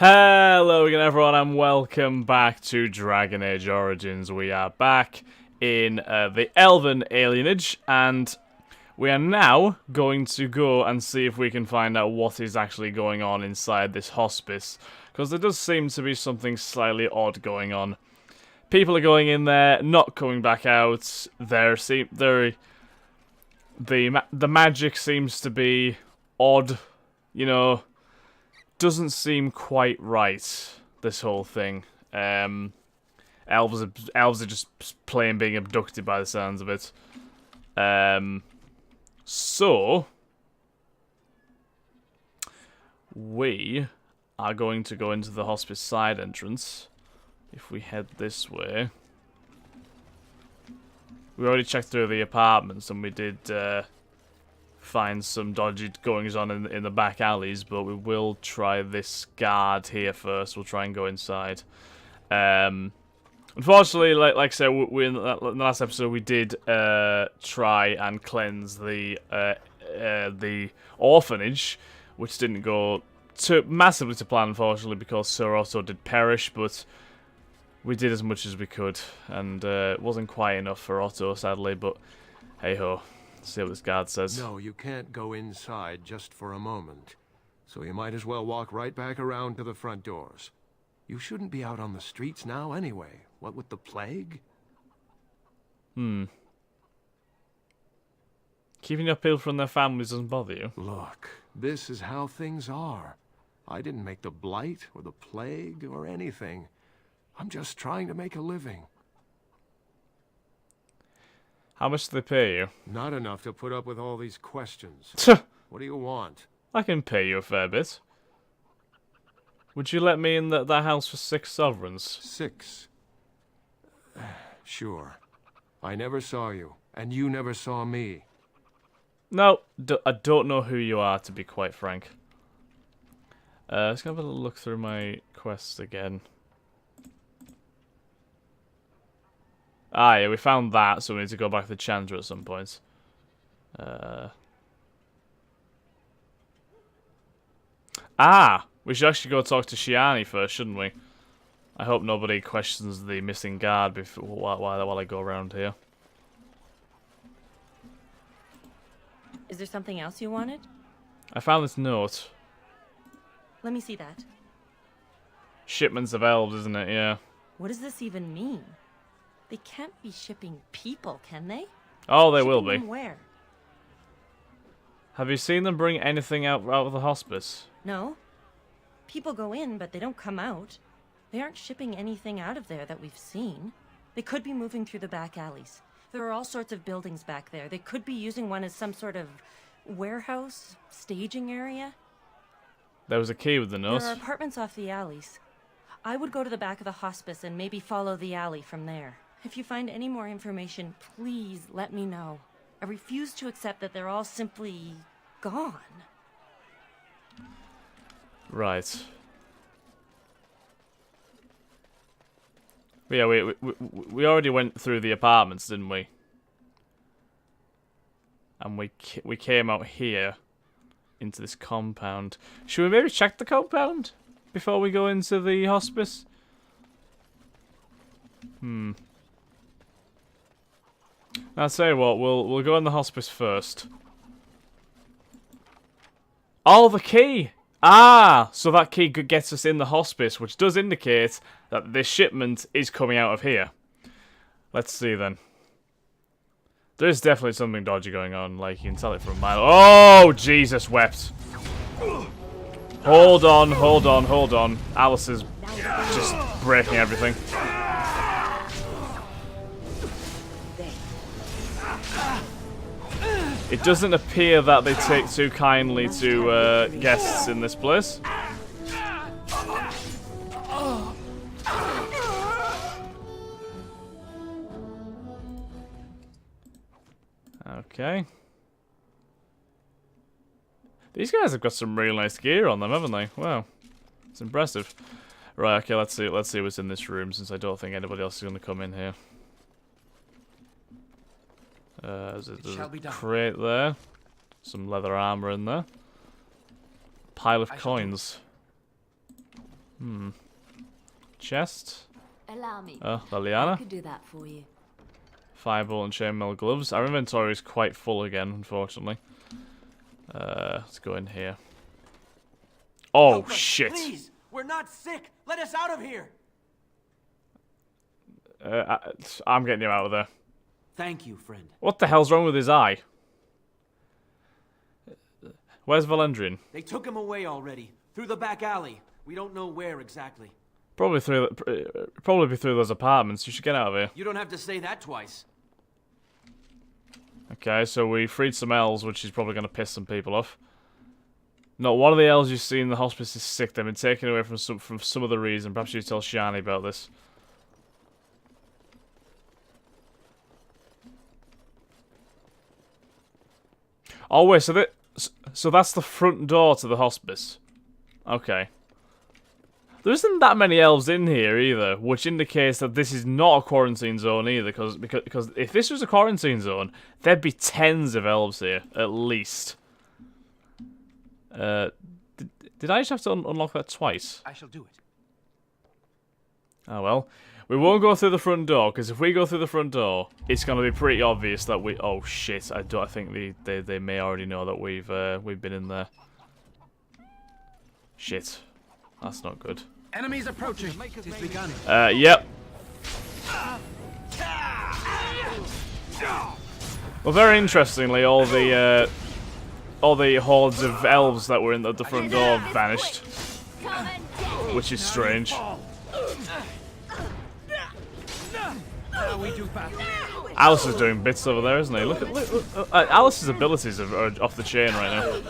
Hello again everyone and welcome back to Dragon Age Origins. We are back in the Elven Alienage and we are now going to go and see if we can find out what is actually going on inside this hospice. Because there does seem to be something slightly odd going on. People are going in there, not coming back out. The magic seems to be odd, you know. Doesn't seem quite right, this whole thing. Elves are just plain being abducted by the sounds of it. So we are going to go into the hospice side entrance. If we head this way. We already checked through the apartments and we did find some dodgy goings on in the back alleys, but we will try this guard here first. We'll try and go inside. Unfortunately, like I said, in the last episode we did try and cleanse the orphanage, which didn't go massively to plan, unfortunately, because Sir Otto did perish, but we did as much as we could, and it wasn't quite enough for Otto, sadly, but hey-ho. See what this guard says. No, you can't go inside just for a moment. So you might as well walk right back around to the front doors. You shouldn't be out on the streets now anyway. What with the plague? Keeping up people from their families doesn't bother you? Look, this is how things are. I didn't make the blight or the plague or anything. I'm just trying to make a living. How much do they pay you? Not enough to put up with all these questions. What do you want? I can pay you a fair bit. Would you let me in that house for 6 sovereigns? 6? Sure. I never saw you, and you never saw me. No, I don't know who you are, to be quite frank. Let's have a look through my quests again. Ah, yeah, we found that, so we need to go back to the Chandra at some point. We should actually go talk to Shiani first, shouldn't we? I hope nobody questions the missing guard before while I go around here. Is there something else you wanted? I found this note. Let me see that. Shipments of elves, isn't it? Yeah. What does this even mean? They can't be shipping people, can they? Oh, they will be. Shipping them where? Have you seen them bring anything out of the hospice? No. People go in, but they don't come out. They aren't shipping anything out of there that we've seen. They could be moving through the back alleys. There are all sorts of buildings back there. They could be using one as some sort of warehouse, staging area. There was a key with the note. There are apartments off the alleys. I would go to the back of the hospice and maybe follow the alley from there. If you find any more information, please let me know. I refuse to accept that they're all simply gone. Right. But yeah, we already went through the apartments, didn't we? And we came out here into this compound. Should we maybe check the compound before we go into the hospice? I'll tell you what, we'll go in the hospice first. Oh, the key! Ah, so that key gets us in the hospice, which does indicate that this shipment is coming out of here. Let's see then. There's definitely something dodgy going on, like you can tell it from a mile. Oh, Jesus wept. Hold on, hold on, hold on. Alice is just breaking everything. It doesn't appear that they take too kindly to guests in this place. Okay. These guys have got some really nice gear on them, haven't they? Wow. It's impressive. Right, okay, let's see what's in this room, since I don't think anybody else is going to come in here. There's a crate there. Some leather armor in there. Pile of coins. Chest. Allow me. Oh, I Liliana. could do that for you. Firebolt and chainmail gloves. Our inventory is quite full again, unfortunately. Let's go in here. Oh, Help us, shit. Please, we're not sick. Let us out of here. I'm getting you out of there. Thank you, friend. What the hell's wrong with his eye? Where's Valendrian? They took him away already, through the back alley. We don't know where exactly. Probably through those apartments. You should get out of here. You don't have to say that twice. Okay, so we freed some elves, which is probably going to piss some people off. No, one of the elves you see in the hospice is sick. They've been taken away from some other reason. Perhaps you tell Shani about this. Oh wait, so that's the front door to the hospice. Okay. There isn't that many elves in here either, which indicates that this is not a quarantine zone either. Because if this was a quarantine zone, there'd be tens of elves here at least. Did I just have to unlock that twice? I shall do it. Oh well. We won't go through the front door, because if we go through the front door, it's going to be pretty obvious that we... Oh shit, I think they may already know that we've been in there. Shit. That's not good. Enemies approaching. It has begun. Yep. Well, very interestingly, all the hordes of elves that were in the front door vanished, which is strange. Alice is doing bits over there, isn't he? Look, Alice's abilities are off the chain right now.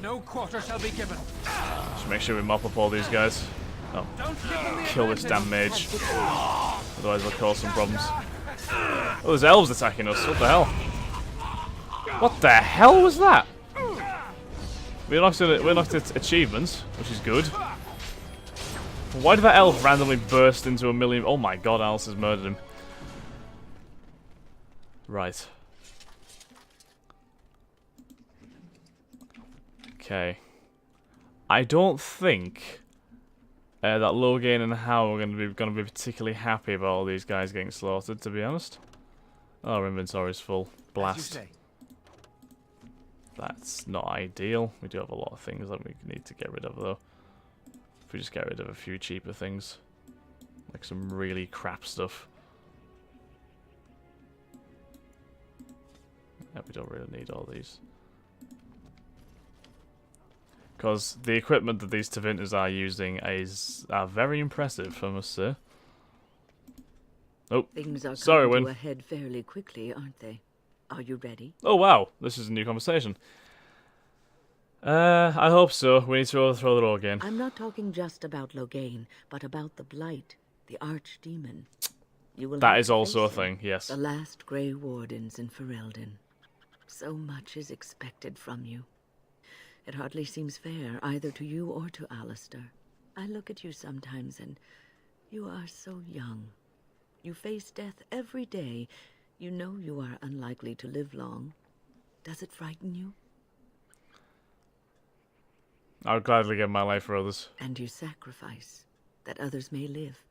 No quarter shall be given. Just make sure we mop up all these guys. Oh, kill this damn mage. Otherwise they'll cause some problems. Oh, there's elves attacking us. What the hell? What the hell was that? We unlocked achievements, which is good. Why did that elf randomly burst into a million... Oh my god, Alice has murdered him. Right. Okay. I don't think that Logain and Hal are going to be particularly happy about all these guys getting slaughtered, to be honest. Oh, our inventory's full. Blast. That's not ideal. We do have a lot of things that we need to get rid of, though. If we just get rid of a few cheaper things. Like some really crap stuff. Yeah, we don't really need all these. Because the equipment that these Tavinters are using are very impressive, I must say. Oh, Things are sorry, coming Win. to a head fairly quickly, aren't they? Are you ready? Oh wow, this is a new conversation. I hope so. We need to overthrow the Logain. I'm not talking just about Logain, but about the Blight, the Archdemon. You will That have is to also a face him, thing, yes. The last Grey Wardens in Ferelden. So much is expected from you. It hardly seems fair, either to you or to Alistair. I look at you sometimes and you are so young. You face death every day. You know you are unlikely to live long. Does it frighten you? I would gladly give my life for others. And you sacrifice, that others may live.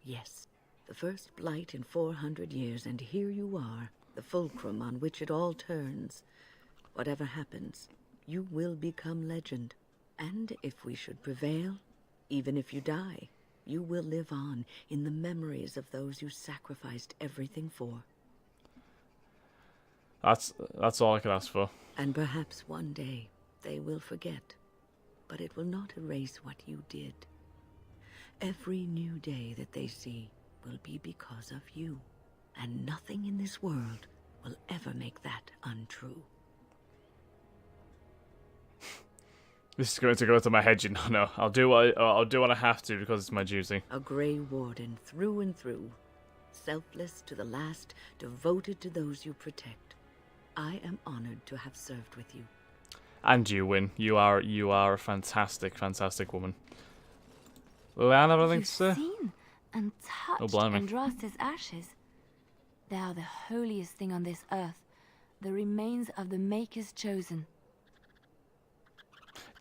Yes, the first blight in 400 years, and here you are, the fulcrum on which it all turns. Whatever happens, you will become legend. And if we should prevail, even if you die, you will live on in the memories of those you sacrificed everything for. That's all I can ask for. And perhaps one day they will forget. But it will not erase what you did. Every new day that they see will be because of you. And nothing in this world will ever make that untrue. This is going to go to my head, you know. No, I'll do what I have to because it's my duty. A Grey Warden through and through. Selfless to the last, devoted to those you protect. I am honored to have served with you. And you, Win. You are a fantastic, fantastic woman. Liliana, have anything to say? Seen and touched Oh, blimey. Andraste's ashes. They are the holiest thing on this earth, the remains of the Maker's chosen.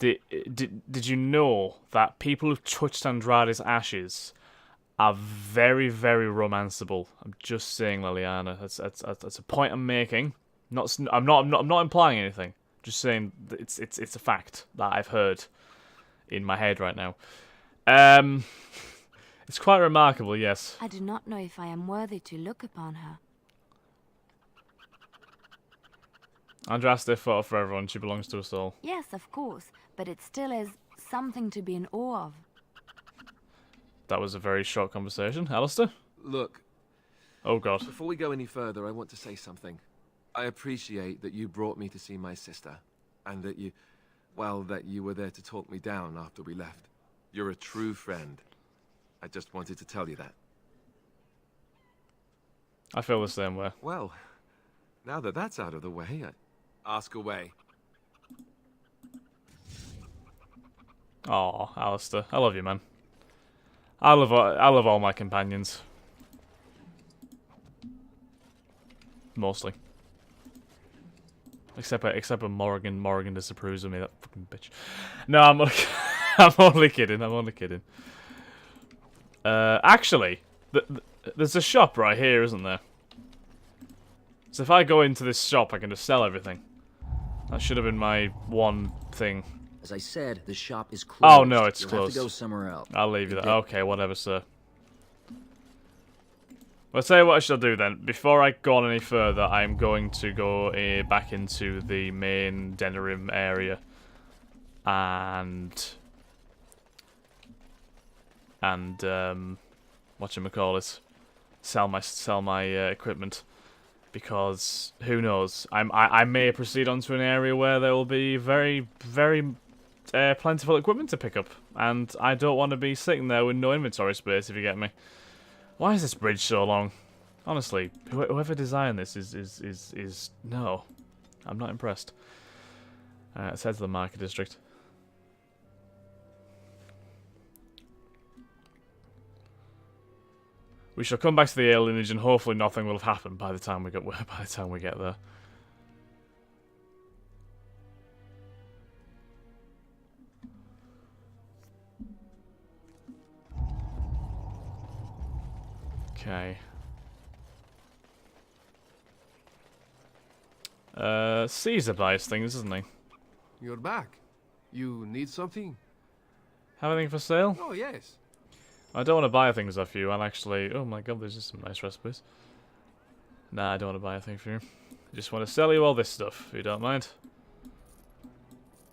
Did you know that people who've touched Andrade's ashes are very, very romanceable? I'm just saying, Liliana. That's a point I'm making. I'm not implying anything. Just saying that it's a fact that I've heard in my head right now. It's quite remarkable, yes. I do not know if I am worthy to look upon her. Andraste fought for everyone. She belongs to us all. Yes, of course, but it still is something to be in awe of. That was a very short conversation. Alistair? Look, Oh, God. before we go any further, I want to say something. I appreciate that you brought me to see my sister, and that you were there to talk me down after we left. You're a true friend. I just wanted to tell you that. I feel the same way. Well, now that that's out of the way, ask away. Aw, Alistair. I love you, man. I love all my companions. Mostly. Except when Morrigan disapproves of me, that fucking bitch. No, I'm only kidding. Actually, there's a shop right here, isn't there? So if I go into this shop, I can just sell everything. That should have been my one thing. As I said, the shop is closed. Oh no, it's You'll closed. have to go somewhere else. I'll leave you that. Okay, whatever, sir. Well, I'll tell you what I shall do then. Before I go on any further, I'm going to go back into the main Denerim area. And whatchamacallit, sell my equipment, because who knows, I may proceed onto an area where there will be very, very plentiful equipment to pick up, and I don't want to be sitting there with no inventory space, if you get me. Why is this bridge so long? Honestly, whoever designed this is no, I'm not impressed. Let's head to the market district. We shall come back to the alienage, and hopefully nothing will have happened by the time we get there. Okay. Caesar buys things, doesn't he? You're back. You need something? Have anything for sale? Oh, yes. I don't want to buy things off you. I'll actually... Oh my god, there's just some nice recipes. Nah, I don't want to buy a thing for you. I just want to sell you all this stuff, if you don't mind.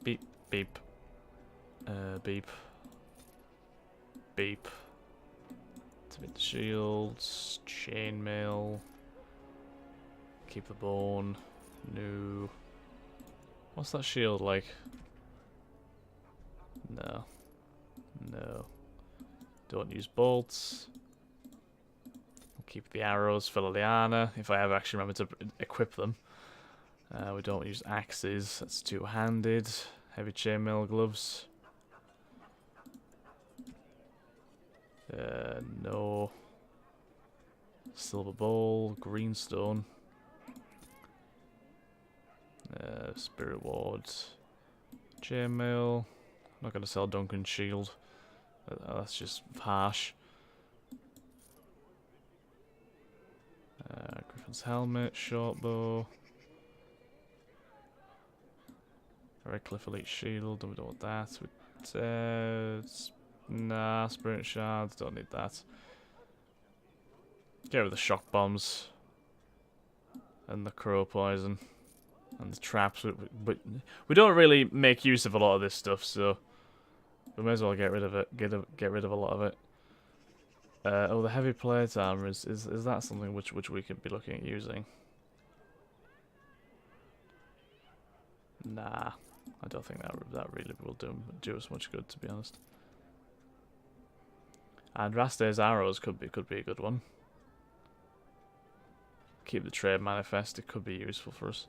Beep, beep. Beep. Beep. Activate the shields. Chainmail. Keep the bone. New. What's that shield like? No. No. Don't use bolts. I'll keep the arrows for Liliana, if I ever actually remember to equip them. We don't use axes, that's two-handed. Heavy chainmail gloves. No. Silver bowl, greenstone. Spirit wards. Chainmail. I'm not going to sell Duncan's shield. That's just harsh. Griffin's helmet, short bow. Redcliffe elite shield, we don't want that. Nah, spirit shards, don't need that. Get rid of the shock bombs. And the crow poison. And the traps, but we don't really make use of a lot of this stuff, so we may as well get rid of it. Get rid of a lot of it. Oh, the heavy plate armor is that something which we could be looking at using? Nah, I don't think that really will do us much good, to be honest. And Raste's arrows could be a good one. Keep the trade manifest. It could be useful for us.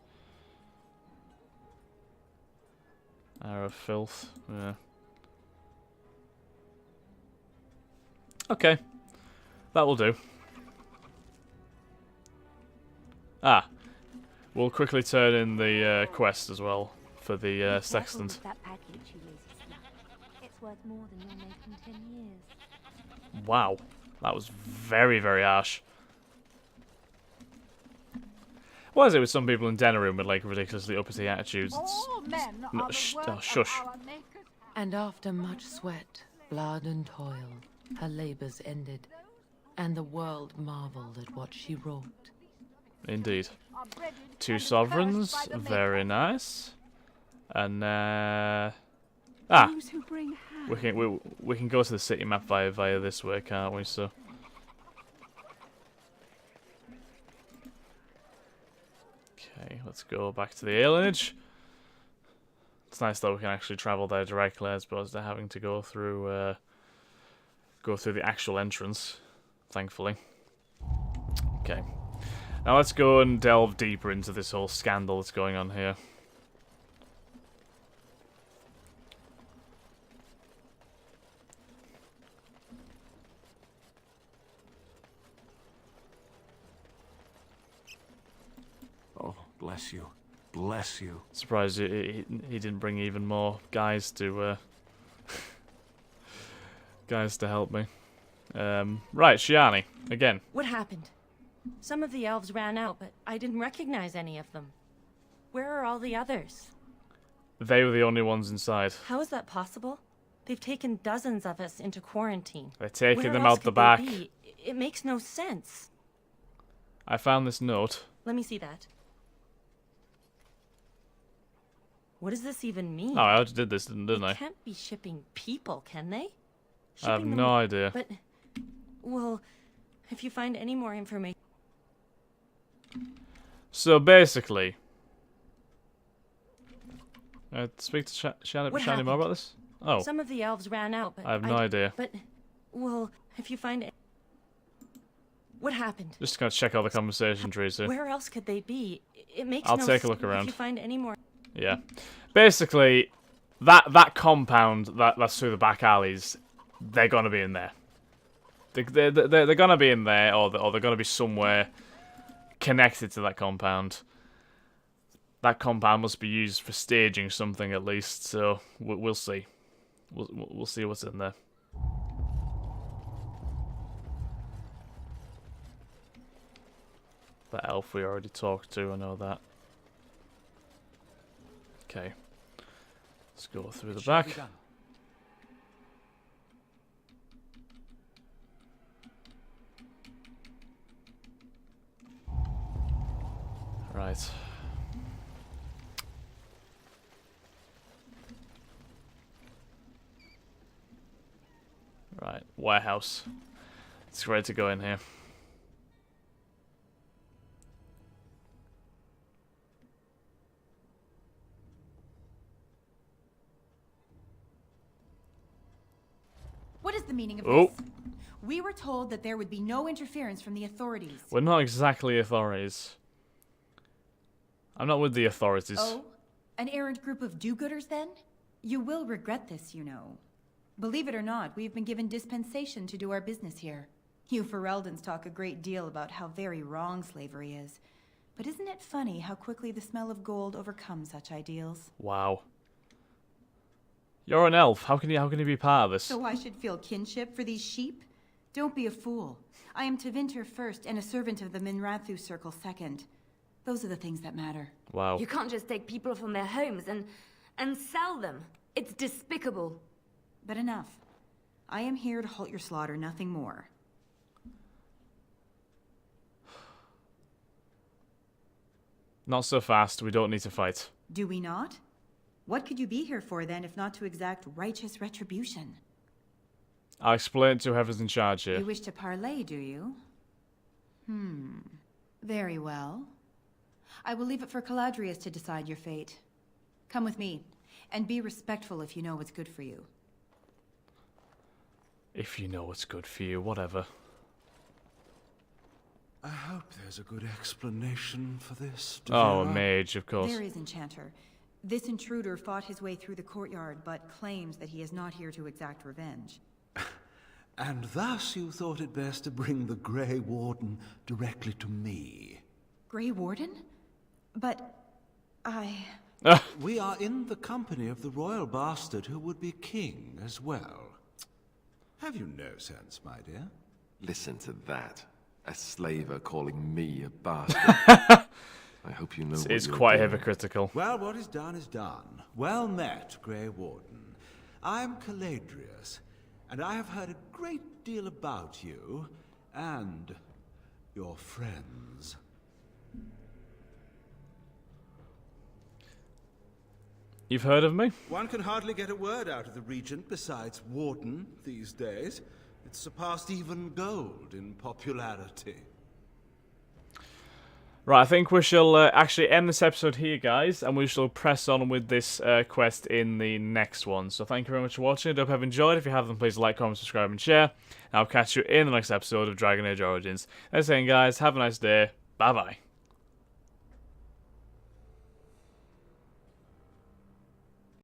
Arrow of filth. Yeah. Okay. That will do. We'll quickly turn in the quest as well for the Be careful sextant. with that package you lazy slut. It's worth more than you'll make in 10 years. Wow, that was very, very harsh. What is it with some people in Denerim with like ridiculously uppity attitudes? It's... No, shush. And after much sweat, blood and toil, her labors ended, and the world marveled at what she wrought. Indeed. 2 sovereigns, very nice. And we can go to the city map via this way, can't we? So. Okay, let's go back to the alienage. It's nice that we can actually travel there directly, as opposed to having to go through the actual entrance. Thankfully. Okay. Now let's go and delve deeper into this whole scandal that's going on here. Oh, bless you. Bless you. Surprised he didn't bring even more guys to help me. Right, Shiani, again. What happened? Some of the elves ran out, but I didn't recognize any of them. Where are all the others? They were the only ones inside. How is that possible? They've taken dozens of us into quarantine. They're taking Where them else out the could they back. be? It makes no sense. I found this note. Let me see that. What does this even mean? Oh, I already did this, didn't They I? can't be shipping people, can they? I have Shipping them- no idea. But, well, if you find any more information... So basically, speak to Shani What more about happened? this. Oh, Some of the elves ran out, but I have no idea. But, well, if you find... What happened? Just gonna check out the conversation trees here. Where else could they be? It makes I'll no take a s- look around. If you find any more... Yeah, basically, that compound that's through the back alleys, they're gonna be in there. They're gonna be in there, or they're gonna be somewhere connected to that compound. That compound must be used for staging something at least. So we'll see. We'll see what's in there. That elf we already talked to. I know that. Okay. Let's go through the back. Right. Right, warehouse. It's ready to go in here. What is the meaning of Oh. this? We were told that there would be no interference from the authorities. We're not exactly authorities. I'm not with the authorities. Oh? An errant group of do-gooders, then? You will regret this, you know. Believe it or not, we've been given dispensation to do our business here. You Fereldans talk a great deal about how very wrong slavery is. But isn't it funny how quickly the smell of gold overcomes such ideals? Wow. You're an elf. How can you be part of this? So I should feel kinship for these sheep? Don't be a fool. I am Tevinter first and a servant of the Minrathu Circle second. Those are the things that matter. Wow. You can't just take people from their homes and sell them. It's despicable. But enough. I am here to halt your slaughter, nothing more. Not so fast. We don't need to fight. Do we not? What could you be here for then, if not to exact righteous retribution? I'll explain to whoever's in charge here. You wish to parley, do you? Very well. I will leave it for Caladrius to decide your fate. Come with me, and be respectful if you know what's good for you. If you know what's good for you, whatever. I hope there's a good explanation for this. Oh, a Devera. mage, of course. There is, Enchanter. This intruder fought his way through the courtyard, but claims that he is not here to exact revenge. And thus you thought it best to bring the Grey Warden directly to me. Grey Warden? But... We are in the company of the royal bastard who would be king as well. Have you no sense, my dear? Listen to that. A slaver calling me a bastard. I hope you know what It's you're quite doing. hypocritical. Well, what is done is done. Well met, Grey Warden. I'm Caladrius, and I have heard a great deal about you and your friends. You've heard of me? One can hardly get a word out of the Regent besides Warden these days. It's surpassed even gold in popularity. Right, I think we shall actually end this episode here, guys, and we shall press on with this quest in the next one. So thank you very much for watching. I hope you have enjoyed. If you have, then please like, comment, subscribe, and share. And I'll catch you in the next episode of Dragon Age Origins. Thanks again, guys. Have a nice day. Bye-bye.